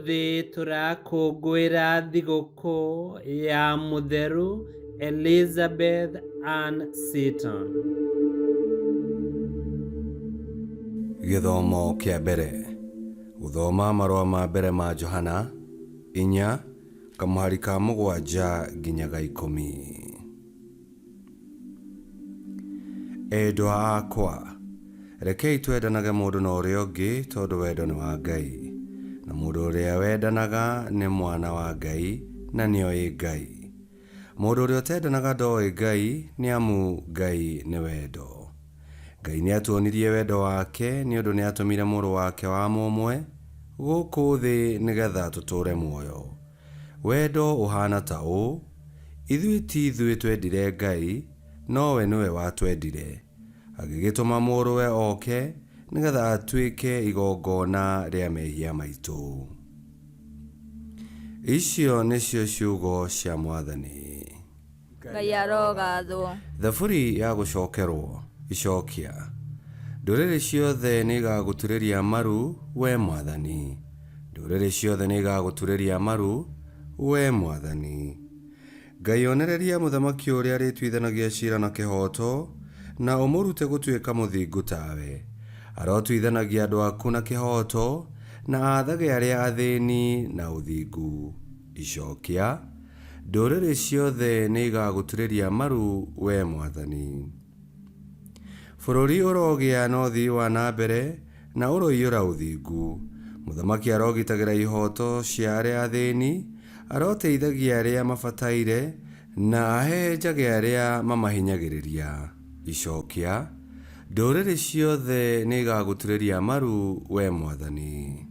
Umuthi turakũngũĩra thigũkũ ya mũtheru Elizabeth Ann Seton. Gĩthomo kĩa mbere. Gũthoma marũa ma mbere ma Johana 4:7-10. Endwa akwa, rekei twendanage mũndũ na ũrĩa ũngĩ tondũ wendo nĩ wa Ngai. Na mũndũ ũrĩa wendanaga nĩ mwana wa Ngai na nĩoĩ Ngai. Mũndũ ũrĩa ũtendanaga ndoĩ Ngai nĩ amu Ngai nĩ wendo. Ngai nĩ atuonirie wendo wake nĩ ũndũ nĩ atũmire mũrũ wake wa mũmwe gũkũ thĩ nĩgetha tũtũre muoyo. Wendo ũhana ta ũũ: ithuĩ ti ithuĩ twendire Ngai, no we nĩwe watwendire, agĩgĩtũma mũrũwe oke nĩgetha atuĩke igongona rĩa mehia maitũ. Icio nĩcio ciugo cia Mwathani. Ngai arogathwo. Thaburi ya gũcokerwo icokia. Ndũrĩrĩ ciothe nĩ igagũturĩria maru, we Mwathani. Ndũrĩrĩ ciothe nĩ igagũturĩria maru, we Mwathani. Ngai onereria mũthamaki ũrĩa arĩtuithanagia ciira na kĩhoto, na ũmũrute gũtuĩka mũthingu tawe. Arotuithanagia andũ aku na kĩhoto, na athage arĩa athĩni na ũthingu. Icokia. Ndũrĩrĩ ciothe nĩ igagũturĩria maru, we Mwathani. Bũrũri ũrogĩa na ũthii wa na mbere, na ũroiyũra ũthingu. Mũthamaki arogitagĩra ihoto cia arĩa athĩni, aroteithagia arĩa mabataire, na ahehenjage arĩa mamahinyagĩrĩria. Icokia. Ndũrĩrĩ ciothe nĩ igagũturĩria maru, we Mwathani.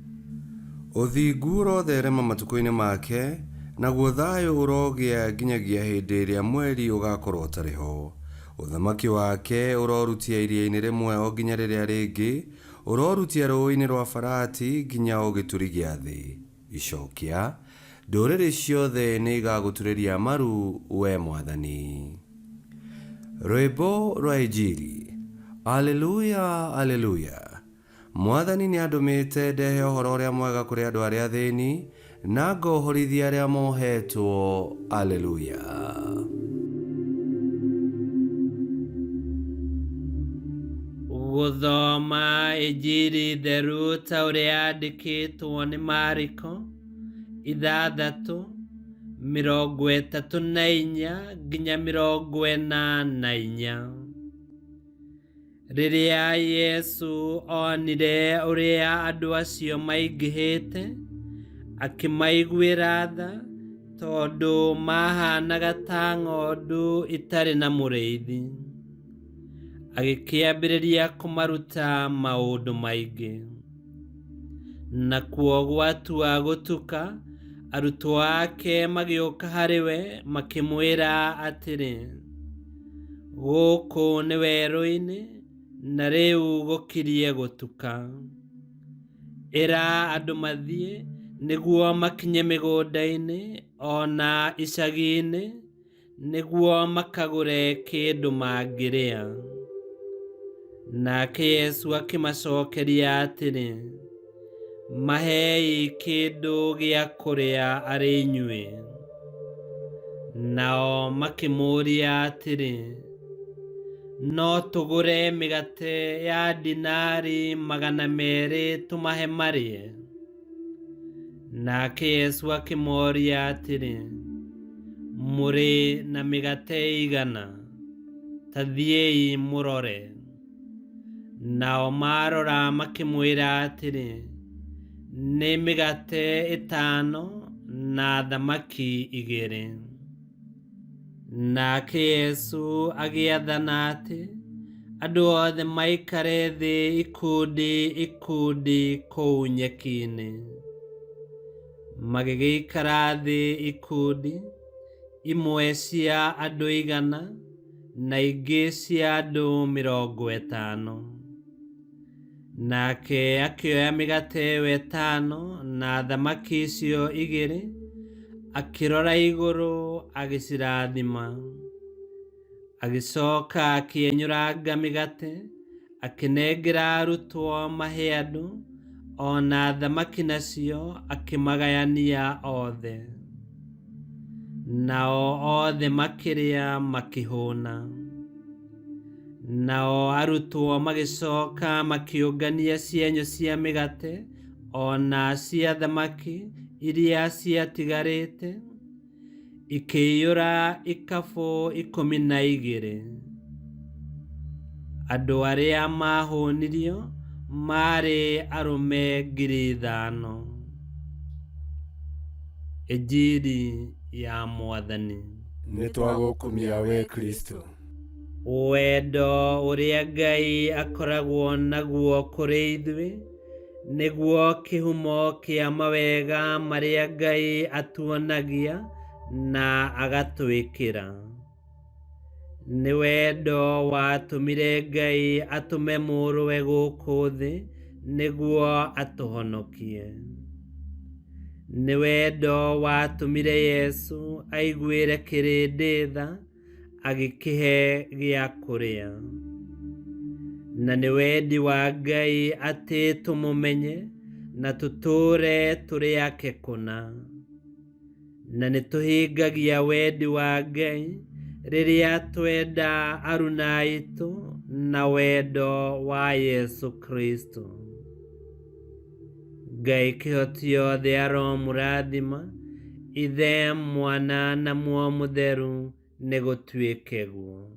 Ũthingu ũrotherema matukũ-inĩ make, naguo thayũ ũrogĩa nginyagia hĩndĩ ĩrĩa mweri ũgakorwo ũtarĩ ho. Ũthamaki wake ũrorutia iria-inĩ rĩmwe o nginya rĩrĩa rĩngĩ, ũrorutia rũĩ-inĩ rwa Farati nginya o gĩturi gĩa thĩ. Icokia. Ndũrĩrĩ ciothe nĩ igagũturĩria maru, we Mwathani. Rwĩmbo rwa Injili. Aleluya, aleluya. Mwathani nĩ andũmĩte ndehe ũhoro ũrĩa mwega kũrĩ andũ arĩa athĩni, na ngohorithia arĩa mohetwo. Aleluya. Gũthoma Injili theru ta ũrĩa yandĩkĩtwo nĩ Mariko 6:34 nginya 44. Rĩrĩa Yesu onire ũrĩa andũ acio maingĩhĩte, akĩmaiguĩra tha tondũ mahanaga ta ng'ondu itarĩ na mũrĩithi. Agĩkĩambĩrĩria kũmaruta maũndũ maingĩ. Nakuo gwatua gũtuka, arutwo ake magĩũka harĩ we makĩmwĩra atĩrĩ, gũkũ nĩ werũ-inĩ, na rĩu gũkirie gũtuka. Ĩra andũ mathiĩ nĩguo makinye mĩgũnda-inĩ ona icagi-inĩ, nĩguo makagũre kĩndũ mangĩrĩa. Nake Yesu akĩmacokeria atĩrĩ, mahei kĩndũ gĩa kũrĩa arĩ inyuĩ. Nao makĩmũũria atĩrĩ, no tũgũre mĩgate ya dinari 200 tũmahe marĩe? Nake Yesu akĩmooria atĩrĩ, mũrĩ na mĩgate ĩigana? Ta thiĩi mũrore. Nao marora makĩmwĩra atĩrĩ, nĩ mĩgate 5 na thamaki 2. Nake Yesu agĩathana atĩ andũ othe maikare thĩ ikundi kũu nyeki-inĩ. Magĩgĩikara thĩ ikundi, imwe cia andũ 100 na ingĩ cia andũ 50. Nake akĩoya mĩgate ĩyo 5 na thamaki icio 2, akĩrora igũrũ agĩcirathima. Agĩcoka akĩenyũranga mĩgate, akĩnengera arutwo mahe andũ, ona thamaki nacio akĩmagayania othe. Nao othe makĩrĩa makĩhũna. Nao arutwo magĩcoka makĩũngania cienyũ cia mĩgate ona cia thamaki iria ciatigarĩte, ikĩiyũra ikabũ 12. Andũ arĩa mahũnirio marĩ arũme 5,000. Injili ya Mwathani. Nĩtwagũkumia we Kristo. Wendo ũrĩa Ngai akoragwo naguo kũrĩ ithuĩ nĩguo kĩhumo kĩa mawega marĩa Ngai atuonagia na agatwĩkĩra. Nĩ wendo watũmire Ngai atũme mũrũwe gũkũ thĩ nĩguo atũhonokie. Nĩ wendo watũmire Yesu aiguĩre kĩrĩndĩ tha agĩkĩhe gĩa kũrĩa. Na nĩ wendi wa Ngai atĩ tũmũmenye na tũtũũre tũrĩ ake kũna. Na nĩ tũhingagia wendi wa Ngai rĩrĩa twenda aruna aitũ na wendo wa Yesu Kristo. Ngai kĩhotio aromũrathima, Ithe, Mwana na Muoyo Mũtheru nĩ gũtuĩke guo.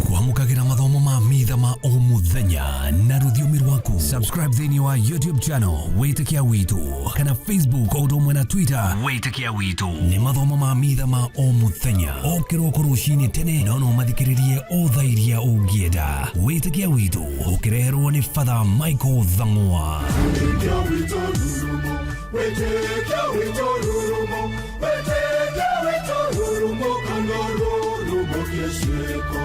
Kwamũkagĩra mathomo ma mitha ma o mũthenya na rũthiomi rwaku. Subscribe thĩinĩ wa YouTube channel Wĩtĩkia Witũ kana Facebook o ũndũ ũmwe na Twitter Wĩtĩkia Witũ. Nĩ mathomo ma mitha ma o mũthenya o kĩroko rũcinĩ tene, no mathikĩrĩrie o thaa iria ũngĩenda. Wĩtĩkia Witũ ũkĩreherwo nĩ Father Michael Thang'wa. Wĩtĩkia Witũ rurumo, Wĩtĩkia Witũ rurumo, Wĩtĩkia Witũ rurumo, kana rurumo kĩciĩko.